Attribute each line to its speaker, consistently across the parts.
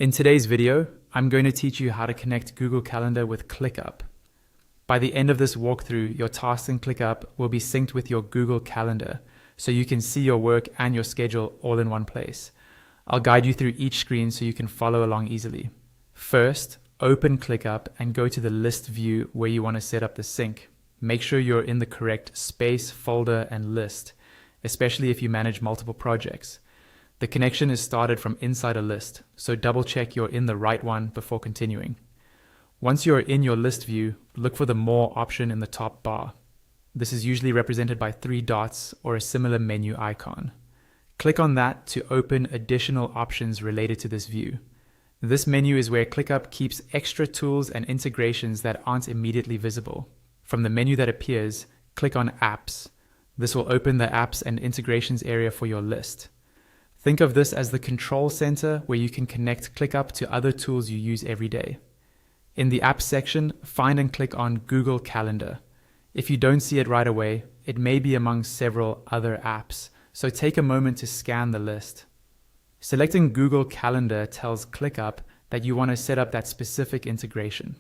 Speaker 1: In today's video, I'm going to teach you how to connect Google Calendar with ClickUp. By the end of this walkthrough, your tasks in ClickUp will be synced with your Google Calendar, so you can see your work and your schedule all in one place. I'll guide you through each screen so you can follow along easily. First, open ClickUp and go to the list view where you want to set up the sync. Make sure you're in the correct space, folder, and list, especially if you manage multiple projects. The connection is started from inside a list, so double check you're in the right one before continuing. Once you're in your list view, look for the More option in the top bar. This is usually represented by 3 dots or a similar menu icon. Click on that to open additional options related to this view. This menu is where ClickUp keeps extra tools and integrations that aren't immediately visible. From the menu that appears, click on Apps. This will open the Apps and Integrations area for your list. Think of this as the control center where you can connect ClickUp to other tools you use every day. In the Apps section, find and click on Google Calendar. If you don't see it right away, it may be among several other apps, so take a moment to scan the list. Selecting Google Calendar tells ClickUp that you want to set up that specific integration.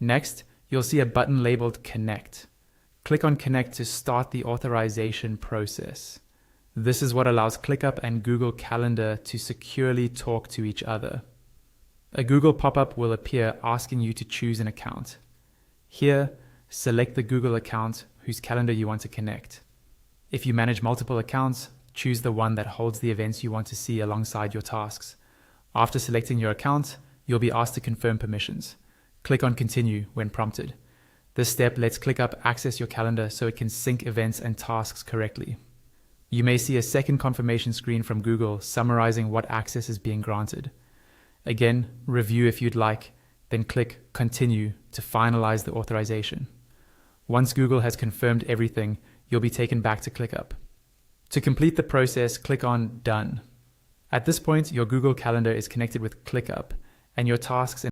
Speaker 1: Next, you'll see a button labeled Connect. Click on Connect to start the authorization process. This is what allows ClickUp and Google Calendar to securely talk to each other. A Google pop-up will appear asking you to choose an account. Here, select the Google account whose calendar you want to connect. If you manage multiple accounts, choose the one that holds the events you want to see alongside your tasks. After selecting your account, you'll be asked to confirm permissions. Click on Continue when prompted. This step lets ClickUp access your calendar so it can sync events and tasks correctly. You may see a second confirmation screen from Google summarizing what access is being granted. Again, review if you'd like, then click Continue to finalize the authorization. Once Google has confirmed everything, you'll be taken back to ClickUp. To complete the process, click on Done. At this point, your Google Calendar is connected with ClickUp, and your tasks